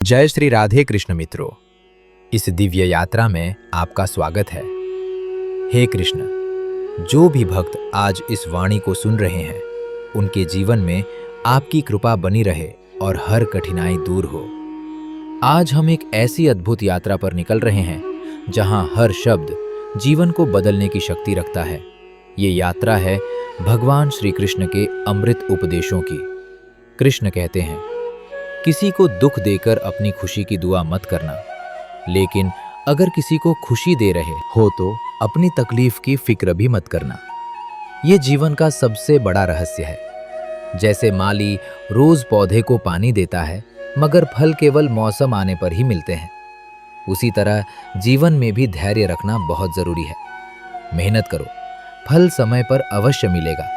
जय श्री राधे कृष्ण मित्रों, इस दिव्य यात्रा में आपका स्वागत है। हे कृष्ण, जो भी भक्त आज इस वाणी को सुन रहे हैं, उनके जीवन में आपकी कृपा बनी रहे और हर कठिनाई दूर हो। आज हम एक ऐसी अद्भुत यात्रा पर निकल रहे हैं जहां हर शब्द जीवन को बदलने की शक्ति रखता है। ये यात्रा है भगवान श्री कृष्ण के अमृत उपदेशों की। कृष्ण कहते हैं, किसी को दुख देकर अपनी खुशी की दुआ मत करना, लेकिन अगर किसी को खुशी दे रहे हो तो अपनी तकलीफ की फिक्र भी मत करना। ये जीवन का सबसे बड़ा रहस्य है। जैसे माली रोज पौधे को पानी देता है, मगर फल केवल मौसम आने पर ही मिलते हैं, उसी तरह जीवन में भी धैर्य रखना बहुत जरूरी है। मेहनत करो, फल समय पर अवश्य मिलेगा।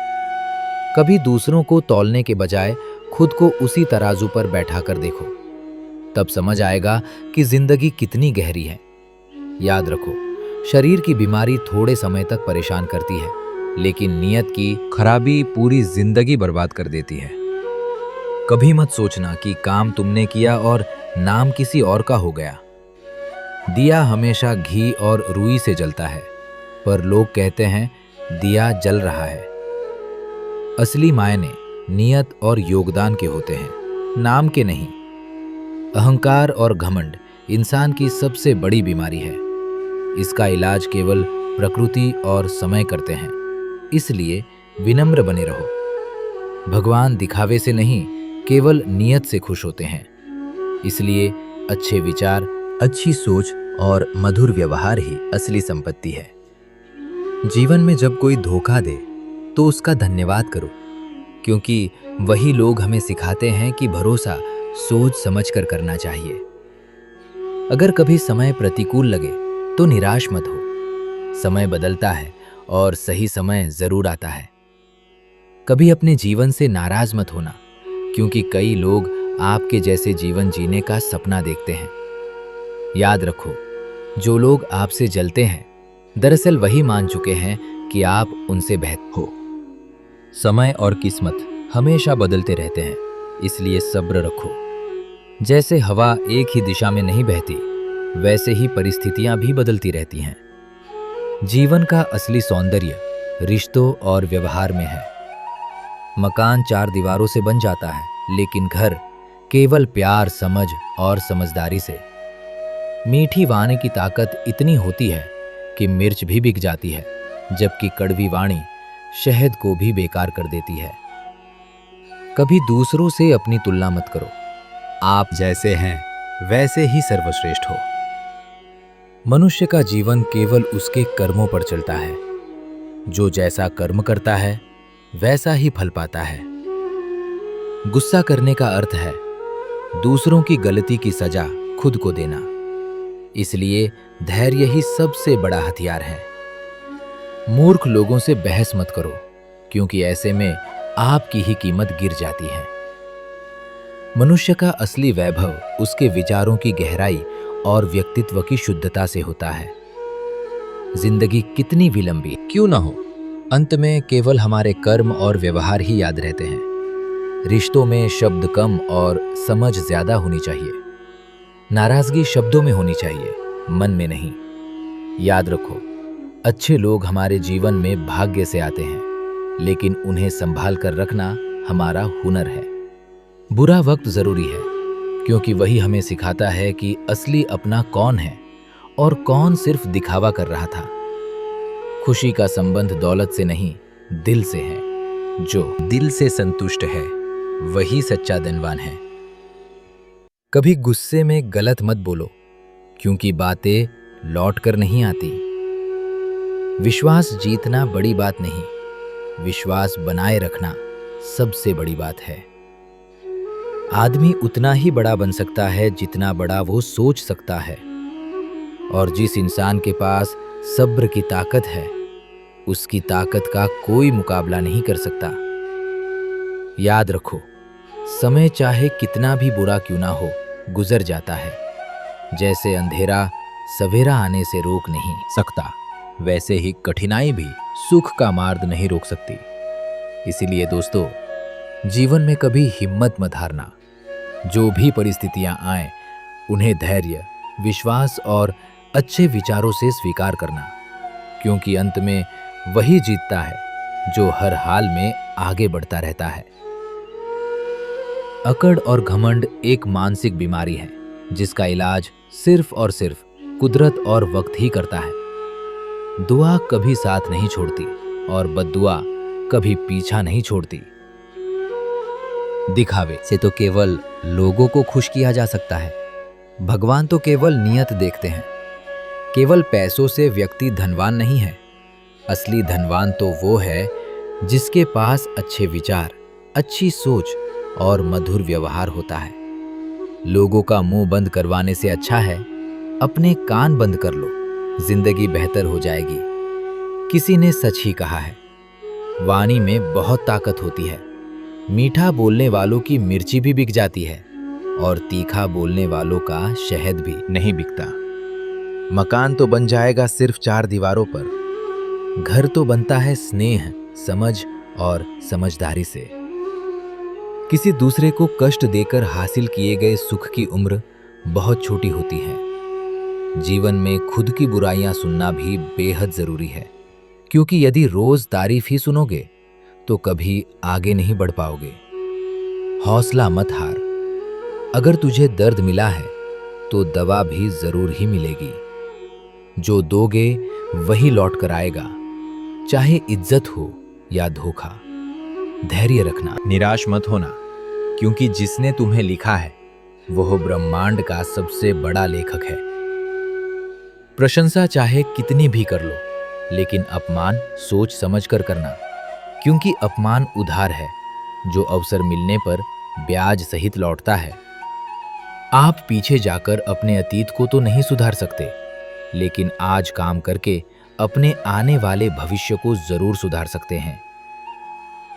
कभी दूसरों को तौलने के बजाय खुद को उसी तराजू पर बैठा कर देखो, तब समझ आएगा कि जिंदगी कितनी गहरी है। याद रखो, शरीर की बीमारी थोड़े समय तक परेशान करती है, लेकिन नीयत की खराबी पूरी जिंदगी बर्बाद कर देती है। कभी मत सोचना कि काम तुमने किया और नाम किसी और का हो गया। दिया हमेशा घी और रुई से जलता है, पर लोग कहते हैं दिया जल रहा है। असली मायने नियत और योगदान के होते हैं, नाम के नहीं। अहंकार और घमंड इंसान की सबसे बड़ी बीमारी है। इसका इलाज केवल प्रकृति और समय करते हैं, इसलिए विनम्र बने रहो। भगवान दिखावे से नहीं, केवल नियत से खुश होते हैं। इसलिए अच्छे विचार, अच्छी सोच और मधुर व्यवहार ही असली संपत्ति है। जीवन में जब कोई धोखा दे तो उसका धन्यवाद करो, क्योंकि वही लोग हमें सिखाते हैं कि भरोसा सोच समझकर करना चाहिए। अगर कभी समय प्रतिकूल लगे तो निराश मत हो। समय बदलता है और सही समय जरूर आता है। कभी अपने जीवन से नाराज मत होना, क्योंकि कई लोग आपके जैसे जीवन जीने का सपना देखते हैं। याद रखो, जो लोग आपसे जलते हैं, दरअसल वही मान चुके हैं कि आप उनसे बेहतर हो। समय और किस्मत हमेशा बदलते रहते हैं, इसलिए सब्र रखो। जैसे हवा एक ही दिशा में नहीं बहती, वैसे ही परिस्थितियां भी बदलती रहती हैं। जीवन का असली सौंदर्य रिश्तों और व्यवहार में है। मकान चार दीवारों से बन जाता है, लेकिन घर केवल प्यार, समझ और समझदारी से। मीठी वाणी की ताकत इतनी होती है कि मिर्च भी बिक जाती है, जबकि कड़वी वाणी शहद को भी बेकार कर देती है। कभी दूसरों से अपनी तुलना मत करो। आप जैसे हैं वैसे ही सर्वश्रेष्ठ हो। मनुष्य का जीवन केवल उसके कर्मों पर चलता है। जो जैसा कर्म करता है वैसा ही फल पाता है। गुस्सा करने का अर्थ है दूसरों की गलती की सजा खुद को देना। इसलिए धैर्य ही सबसे बड़ा हथियार है। मूर्ख लोगों से बहस मत करो, क्योंकि ऐसे में आपकी ही कीमत गिर जाती है। मनुष्य का असली वैभव उसके विचारों की गहराई और व्यक्तित्व की शुद्धता से होता है। जिंदगी कितनी भी लंबी क्यों ना हो, अंत में केवल हमारे कर्म और व्यवहार ही याद रहते हैं। रिश्तों में शब्द कम और समझ ज्यादा होनी चाहिए। नाराजगी शब्दों में होनी चाहिए, मन में नहीं। याद रखो, अच्छे लोग हमारे जीवन में भाग्य से आते हैं, लेकिन उन्हें संभाल कर रखना हमारा हुनर है। बुरा वक्त जरूरी है, क्योंकि वही हमें सिखाता है कि असली अपना कौन है और कौन सिर्फ दिखावा कर रहा था। खुशी का संबंध दौलत से नहीं, दिल से है। जो दिल से संतुष्ट है वही सच्चा धनवान है। कभी गुस्से में गलत मत बोलो, क्योंकि बातें लौट कर नहीं आती। विश्वास जीतना बड़ी बात नहीं, विश्वास बनाए रखना सबसे बड़ी बात है। आदमी उतना ही बड़ा बन सकता है जितना बड़ा वो सोच सकता है, और जिस इंसान के पास सब्र की ताकत है, उसकी ताकत का कोई मुकाबला नहीं कर सकता। याद रखो, समय चाहे कितना भी बुरा क्यों ना हो, गुजर जाता है। जैसे अंधेरा सवेरा आने से रोक नहीं सकता, वैसे ही कठिनाई भी सुख का मार्ग नहीं रोक सकती। इसीलिए दोस्तों, जीवन में कभी हिम्मत मत हारना। जो भी परिस्थितियां आए, उन्हें धैर्य, विश्वास और अच्छे विचारों से स्वीकार करना, क्योंकि अंत में वही जीतता है जो हर हाल में आगे बढ़ता रहता है। अकड़ और घमंड एक मानसिक बीमारी है जिसका इलाज सिर्फ और सिर्फ कुदरत और वक्त ही करता है। दुआ कभी साथ नहीं छोड़ती और बद्दुआ कभी पीछा नहीं छोड़ती। दिखावे से तो केवल लोगों को खुश किया जा सकता है। भगवान तो केवल नियत देखते हैं। केवल पैसों से व्यक्ति धनवान नहीं है। असली धनवान तो वो है जिसके पास अच्छे विचार, अच्छी सोच और मधुर व्यवहार होता है। लोगों का मुंह बंद करवाने से अच्छा है अपने कान बंद कर लो, जिंदगी बेहतर हो जाएगी। किसी ने सच ही कहा है, वाणी में बहुत ताकत होती है। मीठा बोलने वालों की मिर्ची भी बिक जाती है और तीखा बोलने वालों का शहद भी नहीं बिकता। मकान तो बन जाएगा सिर्फ 4 दीवारों पर, घर तो बनता है स्नेह, समझ और समझदारी से। किसी दूसरे को कष्ट देकर हासिल किए गए सुख की उम्र बहुत छोटी होती है। जीवन में खुद की बुराइयां सुनना भी बेहद जरूरी है, क्योंकि यदि रोज तारीफ ही सुनोगे तो कभी आगे नहीं बढ़ पाओगे। हौसला मत हार। अगर तुझे दर्द मिला है तो दवा भी जरूर ही मिलेगी। जो दोगे वही लौट कर आएगा, चाहे इज्जत हो या धोखा। धैर्य रखना, निराश मत होना, क्योंकि जिसने तुम्हें लिखा है वह ब्रह्मांड का सबसे बड़ा लेखक है। प्रशंसा चाहे कितनी भी कर लो, लेकिन अपमान सोच समझ कर करना, क्योंकि अपमान उधार है जो अवसर मिलने पर ब्याज सहित लौटता है। आप पीछे जाकर अपने अतीत को तो नहीं सुधार सकते, लेकिन आज काम करके अपने आने वाले भविष्य को जरूर सुधार सकते हैं।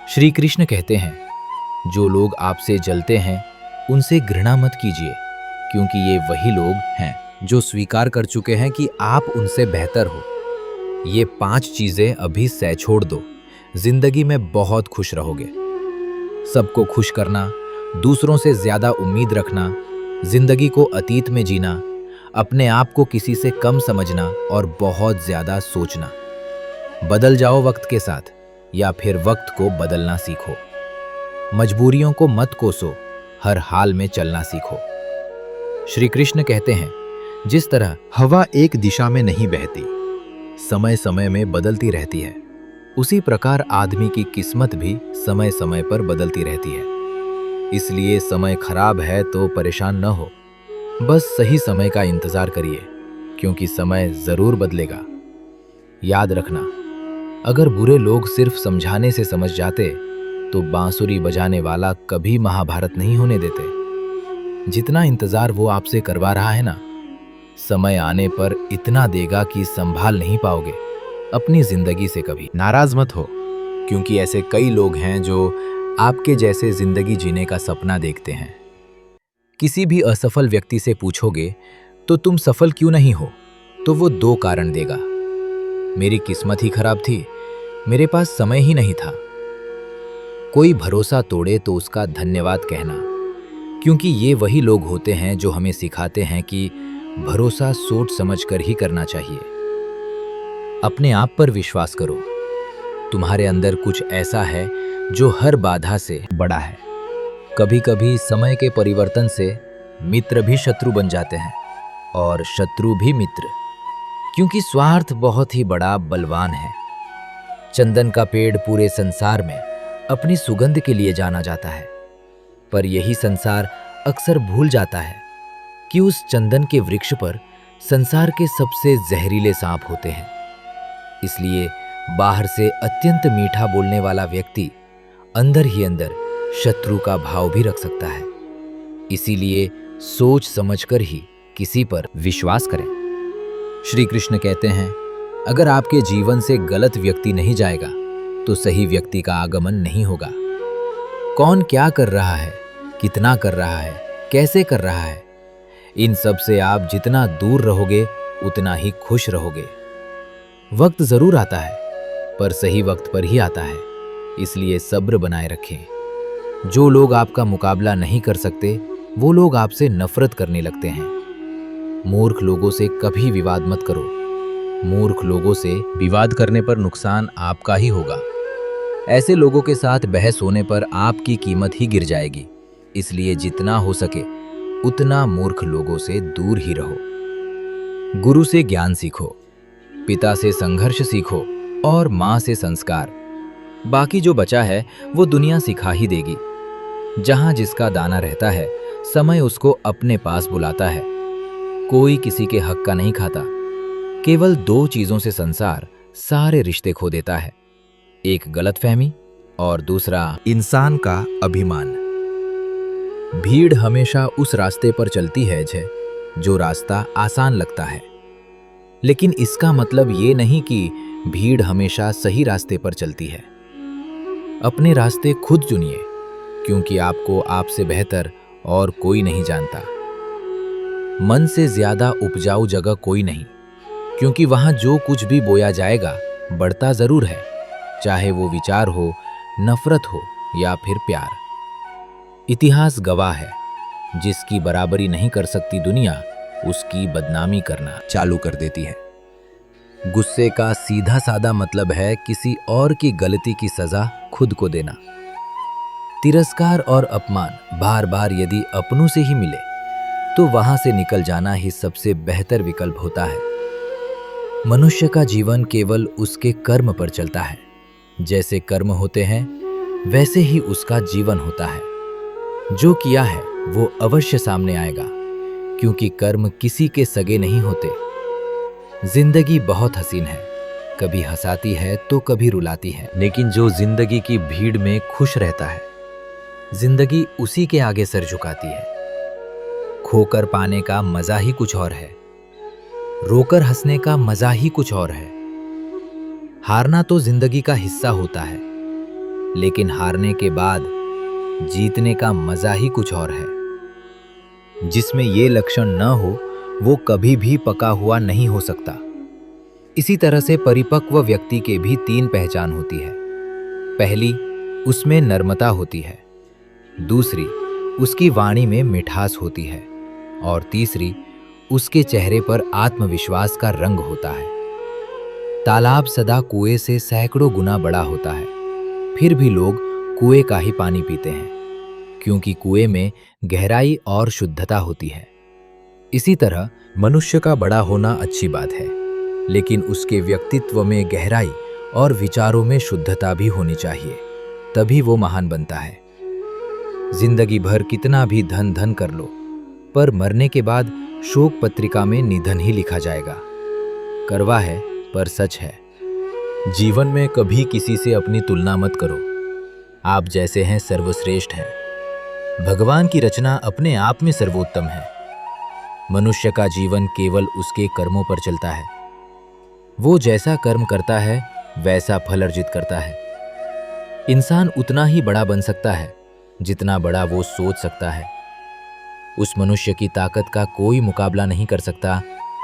श्री कृष्ण कहते हैं, जो लोग आपसे जलते हैं उनसे घृणा मत कीजिए, क्योंकि ये वही लोग हैं जो स्वीकार कर चुके हैं कि आप उनसे बेहतर हो। ये 5 चीजें अभी सह छोड़ दो, जिंदगी में बहुत खुश रहोगे। सबको खुश करना, दूसरों से ज्यादा उम्मीद रखना, जिंदगी को अतीत में जीना, अपने आप को किसी से कम समझना और बहुत ज्यादा सोचना। बदल जाओ वक्त के साथ, या फिर वक्त को बदलना सीखो। मजबूरियों को मत कोसो, हर हाल में चलना सीखो। श्री कृष्ण कहते हैं, जिस तरह हवा एक दिशा में नहीं बहती, समय समय में बदलती रहती है, उसी प्रकार आदमी की किस्मत भी समय समय पर बदलती रहती है। इसलिए समय खराब है तो परेशान न हो, बस सही समय का इंतजार करिए, क्योंकि समय जरूर बदलेगा। याद रखना, अगर बुरे लोग सिर्फ समझाने से समझ जाते तो बांसुरी बजाने वाला कभी महाभारत नहीं होने देते। जितना इंतजार वो आपसे करवा रहा है ना, समय आने पर इतना देगा कि संभाल नहीं पाओगे अपनी जिंदगी से कभी। नाराज मत हो, क्योंकि ऐसे कई लोग हैं जो आपके जैसे जिंदगी जीने का सपना देखते हैं। किसी भी असफल व्यक्ति से पूछोगे तो तुम सफल क्यों नहीं हो, तो वो 2 कारण देगा। मेरी किस्मत ही खराब थी, मेरे पास समय ही नहीं था। कोई भरोसा तोड़े तो उसका धन्यवाद कहना, क्योंकि ये वही लोग होते हैं जो हमें सिखाते हैं कि भरोसा सोच समझकर ही करना चाहिए। अपने आप पर विश्वास करो। तुम्हारे अंदर कुछ ऐसा है जो हर बाधा से बड़ा है। कभी कभी समय के परिवर्तन से मित्र भी शत्रु बन जाते हैं और शत्रु भी मित्र, क्योंकि स्वार्थ बहुत ही बड़ा बलवान है। चंदन का पेड़ पूरे संसार में अपनी सुगंध के लिए जाना जाता है, पर यही संसार अक्सर भूल जाता है कि उस चंदन के वृक्ष पर संसार के सबसे जहरीले सांप होते हैं। इसलिए बाहर से अत्यंत मीठा बोलने वाला व्यक्ति अंदर ही अंदर शत्रु का भाव भी रख सकता है। इसीलिए सोच समझकर ही किसी पर विश्वास करें। श्री कृष्ण कहते हैं, अगर आपके जीवन से गलत व्यक्ति नहीं जाएगा तो सही व्यक्ति का आगमन नहीं होगा। कौन क्या कर रहा है, कितना कर रहा है, कैसे कर रहा है, इन सब से आप जितना दूर रहोगे उतना ही खुश रहोगे। वक्त जरूर आता है, पर सही वक्त पर ही आता है, इसलिए सब्र बनाए रखें। जो लोग आपका मुकाबला नहीं कर सकते वो लोग आपसे नफरत करने लगते हैं। मूर्ख लोगों से कभी विवाद मत करो। मूर्ख लोगों से विवाद करने पर नुकसान आपका ही होगा। ऐसे लोगों के साथ बहस होने पर आपकी कीमत ही गिर जाएगी। इसलिए जितना हो सके उतना मूर्ख लोगों से दूर ही रहो। गुरु से ज्ञान सीखो, पिता से संघर्ष सीखो और माँ से संस्कार। बाकी जो बचा है वो दुनिया सिखा ही देगी। जहां जिसका दाना रहता है, समय उसको अपने पास बुलाता है। कोई किसी के हक का नहीं खाता। केवल दो चीजों से संसार सारे रिश्ते खो देता है, एक गलतफहमी और दूसरा इंसान का अभिमान। भीड़ हमेशा उस रास्ते पर चलती है जो रास्ता आसान लगता है, लेकिन इसका मतलब ये नहीं कि भीड़ हमेशा सही रास्ते पर चलती है। अपने रास्ते खुद चुनिए, क्योंकि आपको आपसे बेहतर और कोई नहीं जानता। मन से ज्यादा उपजाऊ जगह कोई नहीं, क्योंकि वहां जो कुछ भी बोया जाएगा बढ़ता जरूर है, चाहे वो विचार हो, नफरत हो या फिर प्यार। इतिहास गवाह है, जिसकी बराबरी नहीं कर सकती दुनिया, उसकी बदनामी करना चालू कर देती है। गुस्से का सीधा साधा मतलब है किसी और की गलती की सजा खुद को देना। तिरस्कार और अपमान बार बार यदि अपनों से ही मिले तो वहां से निकल जाना ही सबसे बेहतर विकल्प होता है। मनुष्य का जीवन केवल उसके कर्म पर चलता है। जैसे कर्म होते हैं वैसे ही उसका जीवन होता है। जो किया है वो अवश्य सामने आएगा, क्योंकि कर्म किसी के सगे नहीं होते। जिंदगी बहुत हसीन है, कभी हंसाती है तो कभी रुलाती है, लेकिन जो जिंदगी की भीड़ में खुश रहता है, जिंदगी उसी के आगे सर झुकाती है। खोकर पाने का मजा ही कुछ और है, रोकर हंसने का मजा ही कुछ और है। हारना तो जिंदगी का हिस्सा होता है, लेकिन हारने के बाद जीतने का मजा ही कुछ और है। जिसमें ये लक्षण न हो वो कभी भी पका हुआ नहीं हो सकता। इसी तरह से परिपक्व व्यक्ति के भी तीन पहचान होती है। पहली, उसमें नम्रता होती है। दूसरी, उसकी वाणी में मिठास होती है। और तीसरी, उसके चेहरे पर आत्मविश्वास का रंग होता है। तालाब सदा कुएं से सैकड़ों गुना बड़ा होता है, फिर भी लोग कुएं का ही पानी पीते हैं, क्योंकि कुएं में गहराई और शुद्धता होती है। इसी तरह मनुष्य का बड़ा होना अच्छी बात है, लेकिन उसके व्यक्तित्व में गहराई और विचारों में शुद्धता भी होनी चाहिए, तभी वो महान बनता है। जिंदगी भर कितना भी धन धन कर लो, पर मरने के बाद शोक पत्रिका में निधन ही लिखा जाएगा। कड़वा है पर सच है। जीवन में कभी किसी से अपनी तुलना मत करो। आप जैसे हैं सर्वश्रेष्ठ हैं। भगवान की रचना अपने आप में सर्वोत्तम है। मनुष्य का जीवन केवल उसके कर्मों पर चलता है। वो जैसा कर्म करता है वैसा फल अर्जित करता है। इंसान उतना ही बड़ा बन सकता है जितना बड़ा वो सोच सकता है। उस मनुष्य की ताकत का कोई मुकाबला नहीं कर सकता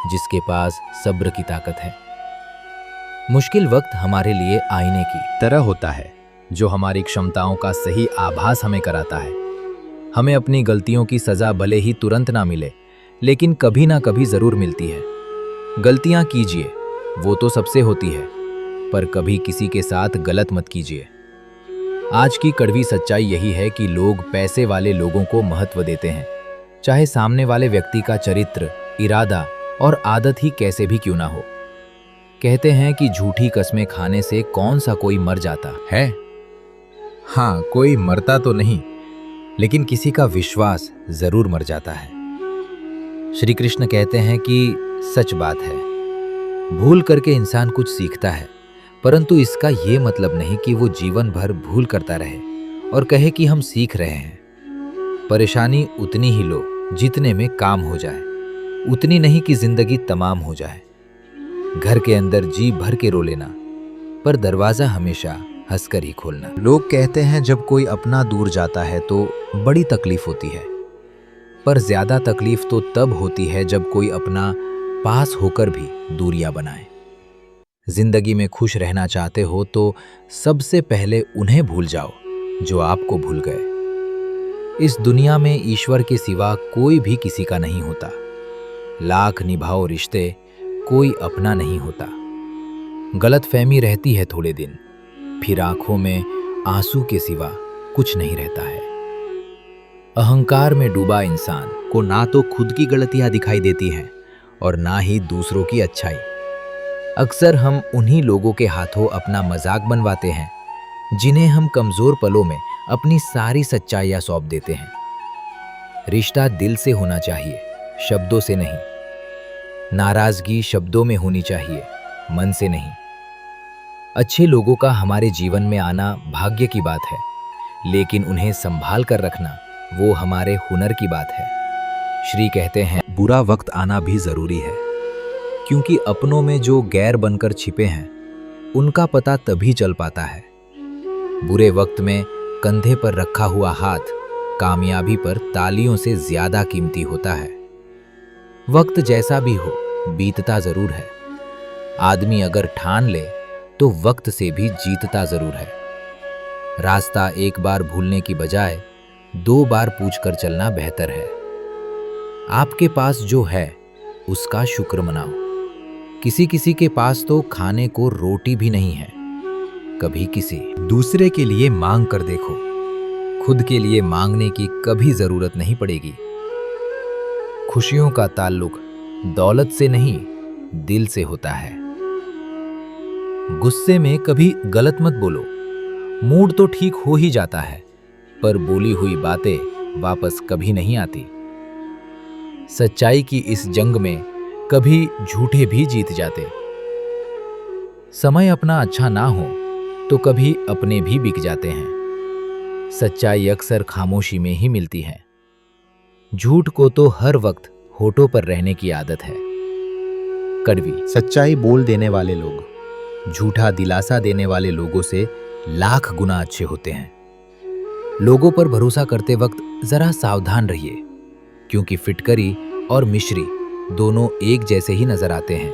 जिसके पास सब्र की ताकत है। मुश्किल वक्त हमारे लिए आईने की तरह होता है, जो हमारी क्षमताओं का सही आभास हमें कराता है। हमें अपनी गलतियों की सजा भले ही तुरंत ना मिले, लेकिन कभी ना कभी जरूर मिलती है। गलतियां कीजिए, वो तो सबसे होती है, पर कभी किसी के साथ गलत मत कीजिए। आज की कड़वी सच्चाई यही है कि लोग पैसे वाले लोगों को महत्व देते हैं, चाहे सामने वाले व्यक्ति का चरित्र, इरादा और आदत ही कैसे भी क्यों ना हो। कहते हैं कि झूठी कस्में खाने से कौन सा कोई मर जाता है। हाँ, कोई मरता तो नहीं, लेकिन किसी का विश्वास जरूर मर जाता है। श्री कृष्ण कहते हैं कि सच बात है, भूल करके इंसान कुछ सीखता है, परंतु इसका ये मतलब नहीं कि वो जीवन भर भूल करता रहे और कहे कि हम सीख रहे हैं। परेशानी उतनी ही लो जितने में काम हो जाए, उतनी नहीं कि जिंदगी तमाम हो जाए। घर के अंदर जी भर के रो लेना, पर दरवाजा हमेशा हंसकर ही खोलना। लोग कहते हैं जब कोई अपना दूर जाता है तो बड़ी तकलीफ होती है, पर ज्यादा तकलीफ तो तब होती है जब कोई अपना पास होकर भी दूरियां बनाए। जिंदगी में खुश रहना चाहते हो तो सबसे पहले उन्हें भूल जाओ जो आपको भूल गए। इस दुनिया में ईश्वर के सिवा कोई भी किसी का नहीं होता। लाख निभाओ रिश्ते, कोई अपना नहीं होता। गलतफहमी रहती है थोड़े दिन, फिर आंखों में आंसू के सिवा कुछ नहीं रहता है। अहंकार में डूबा इंसान को ना तो खुद की गलतियां दिखाई देती हैं और ना ही दूसरों की अच्छाई। अक्सर हम उन्हीं लोगों के हाथों अपना मजाक बनवाते हैं जिन्हें हम कमजोर पलों में अपनी सारी सच्चाइयां सौंप देते हैं। रिश्ता दिल से होना चाहिए, शब्दों से नहीं। नाराजगी शब्दों में होनी चाहिए, मन से नहीं। अच्छे लोगों का हमारे जीवन में आना भाग्य की बात है, लेकिन उन्हें संभाल कर रखना वो हमारे हुनर की बात है। श्री कहते हैं, बुरा वक्त आना भी जरूरी है, क्योंकि अपनों में जो गैर बनकर छिपे हैं उनका पता तभी चल पाता है। बुरे वक्त में कंधे पर रखा हुआ हाथ कामयाबी पर तालियों से ज्यादा कीमती होता है। वक्त जैसा भी हो, बीतता जरूर है। आदमी अगर ठान ले तो वक्त से भी जीतता जरूर है। रास्ता एक बार भूलने की बजाय 2 बार पूछकर चलना बेहतर है। आपके पास जो है उसका शुक्र मनाओ। किसी किसी के पास तो खाने को रोटी भी नहीं है। कभी किसी दूसरे के लिए मांग कर देखो, खुद के लिए मांगने की कभी जरूरत नहीं पड़ेगी। खुशियों का ताल्लुक दौलत से नहीं, दिल से होता है। गुस्से में कभी गलत मत बोलो। मूड तो ठीक हो ही जाता है, पर बोली हुई बातें वापस कभी नहीं आती। सच्चाई की इस जंग में कभी झूठे भी जीत जाते। समय अपना अच्छा ना हो तो कभी अपने भी बिक जाते हैं। सच्चाई अक्सर खामोशी में ही मिलती है। झूठ को तो हर वक्त होठों पर रहने की आदत है। कड़वी सच्चाई बोल देने वाले लोग झूठा दिलासा देने वाले लोगों से लाख गुना अच्छे होते हैं। लोगों पर भरोसा करते वक्त जरा सावधान रहिए, क्योंकि फिटकरी और मिश्री दोनों एक जैसे ही नजर आते हैं।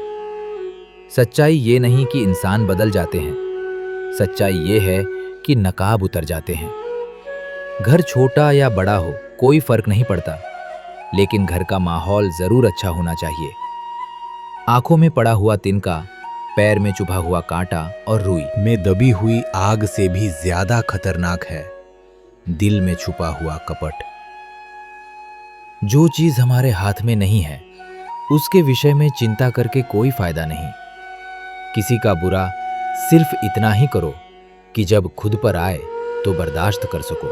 सच्चाई ये नहीं कि इंसान बदल जाते हैं, सच्चाई ये है कि नकाब उतर जाते हैं। घर छोटा या बड़ा हो कोई फर्क नहीं पड़ता, लेकिन घर का माहौल जरूर अच्छा होना चाहिए। आंखों में पड़ा हुआ तिनका, पैर में चुभा हुआ कांटा और रुई में दबी हुई आग से भी ज्यादा खतरनाक है दिल में छुपा हुआ कपट। जो चीज हमारे हाथ में नहीं है उसके विषय में चिंता करके कोई फायदा नहीं। किसी का बुरा सिर्फ इतना ही करो कि जब खुद पर आए तो बर्दाश्त कर सको।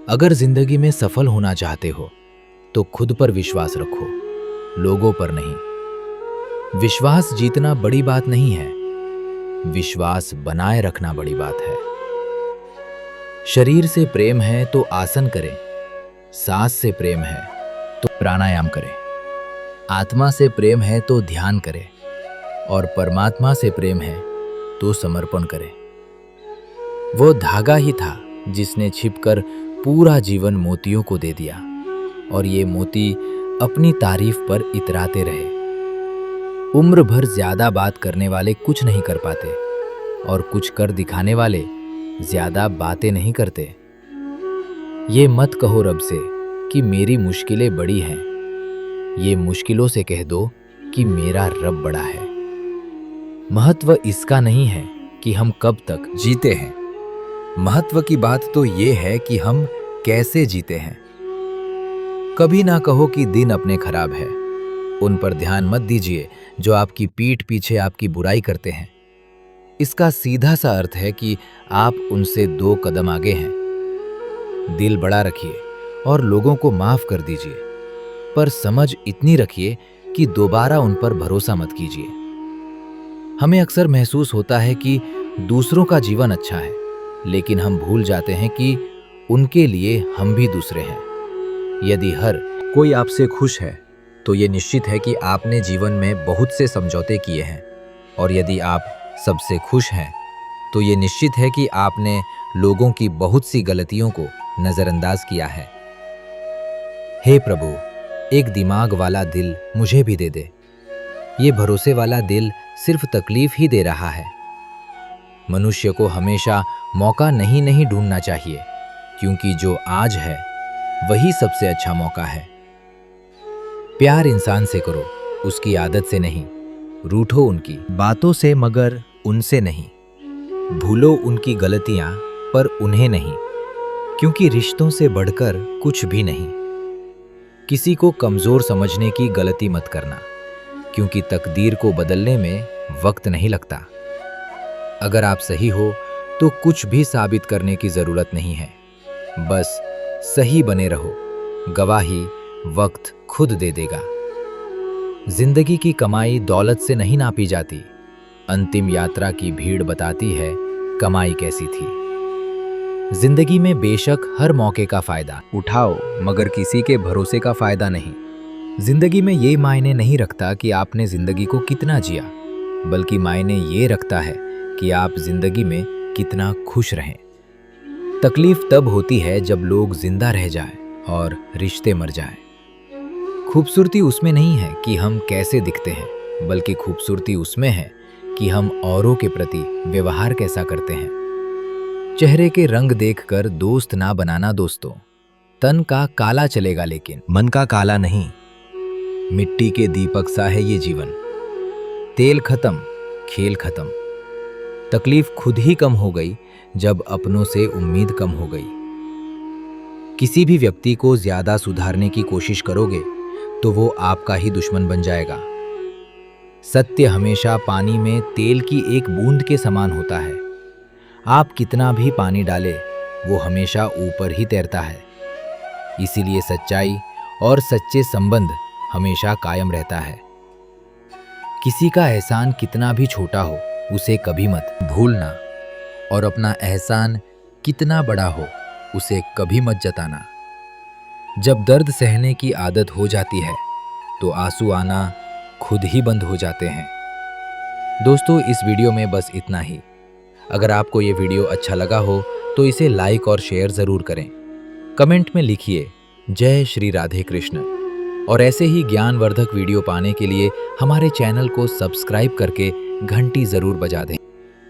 अगर जिंदगी में सफल होना चाहते हो तो खुद पर विश्वास रखो, लोगों पर नहीं। विश्वास जीतना बड़ी बात नहीं है, विश्वास बनाए रखना बड़ी बात है। शरीर से प्रेम है तो आसन करें, सांस से प्रेम है तो प्राणायाम करें, आत्मा से प्रेम है तो ध्यान करें, और परमात्मा से प्रेम है तो समर्पण करें। वो धागा ही था जिसने छिपकर पूरा जीवन मोतियों को दे दिया, और ये मोती अपनी तारीफ पर इतराते रहे। उम्र भर ज्यादा बात करने वाले कुछ नहीं कर पाते, और कुछ कर दिखाने वाले ज्यादा बातें नहीं करते। ये मत कहो रब से कि मेरी मुश्किलें बड़ी हैं, ये मुश्किलों से कह दो कि मेरा रब बड़ा है। महत्व इसका नहीं है कि हम कब तक जीते हैं, महत्व की बात तो ये है कि हम कैसे जीते हैं। कभी ना कहो कि दिन अपने खराब है। उन पर ध्यान मत दीजिए जो आपकी पीठ पीछे आपकी बुराई करते हैं। इसका सीधा सा अर्थ है कि आप उनसे 2 कदम आगे हैं। दिल बड़ा रखिए और लोगों को माफ कर दीजिए, पर समझ इतनी रखिए कि दोबारा उन पर भरोसा मत कीजिए। हमें अक्सर महसूस होता है कि दूसरों का जीवन अच्छा है, लेकिन हम भूल जाते हैं कि उनके लिए हम भी दूसरे हैं। यदि हर कोई आपसे खुश है तो ये निश्चित है कि आपने जीवन में बहुत से समझौते किए हैं, और यदि आप सबसे खुश हैं तो ये निश्चित है कि आपने लोगों की बहुत सी गलतियों को नजरअंदाज किया है। हे प्रभु, एक दिमाग वाला दिल मुझे भी दे दे। ये भरोसे वाला दिल सिर्फ तकलीफ ही दे रहा है। मनुष्य को हमेशा मौका नहीं ढूंढना चाहिए, क्योंकि जो आज है वही सबसे अच्छा मौका है। प्यार इंसान से करो, उसकी आदत से नहीं। रूठो उनकी बातों से मगर उनसे नहीं। भूलो उनकी गलतियां पर उन्हें नहीं, क्योंकि रिश्तों से बढ़कर कुछ भी नहीं। किसी को कमजोर समझने की गलती मत करना, क्योंकि तकदीर को बदलने में वक्त नहीं लगता। अगर आप सही हो तो कुछ भी साबित करने की जरूरत नहीं है, बस सही बने रहो। गवाही वक्त खुद दे देगा। जिंदगी की कमाई दौलत से नहीं नापी जाती। अंतिम यात्रा की भीड़ बताती है कमाई कैसी थी। जिंदगी में बेशक हर मौके का फायदा उठाओ, मगर किसी के भरोसे का फायदा नहीं। जिंदगी में ये मायने नहीं रखता कि आपने जिंदगी को कितना जिया, बल्कि मायने ये रखता है कि आप जिंदगी में कितना खुश रहें। तकलीफ तब होती है जब लोग जिंदा रह जाएं और रिश्ते मर जाएं। खूबसूरती उसमें नहीं है कि हम कैसे दिखते हैं, बल्कि खूबसूरती उसमें है कि हम औरों के प्रति व्यवहार कैसा करते हैं। चेहरे के रंग देखकर दोस्त ना बनाना दोस्तों। तन का काला चलेगा लेकिन मन का काला नहीं। मिट्टी के दीपक सा है ये जीवन। तेल खत्म, खेल खत्म। तकलीफ खुद ही कम हो गई जब अपनों से उम्मीद कम हो गई। किसी भी व्यक्ति को ज्यादा सुधारने की कोशिश करोगे तो वो आपका ही दुश्मन बन जाएगा। सत्य हमेशा पानी में तेल की एक बूंद के समान होता है। आप कितना भी पानी डालें, वो हमेशा ऊपर ही तैरता है। इसीलिए सच्चाई और सच्चे संबंध हमेशा कायम रहता है। किसी का एहसान कितना भी छोटा हो, उसे कभी मत भूलना, और अपना एहसान कितना बड़ा हो, उसे कभी मत जताना। जब दर्द सहने की आदत हो जाती है तो आंसू आना खुद ही बंद हो जाते हैं। दोस्तों, इस वीडियो में बस इतना ही। अगर आपको ये वीडियो अच्छा लगा हो तो इसे लाइक और शेयर ज़रूर करें। कमेंट में लिखिए जय श्री राधे कृष्ण, और ऐसे ही ज्ञानवर्धक वीडियो पाने के लिए हमारे चैनल को सब्सक्राइब करके घंटी ज़रूर बजा दें।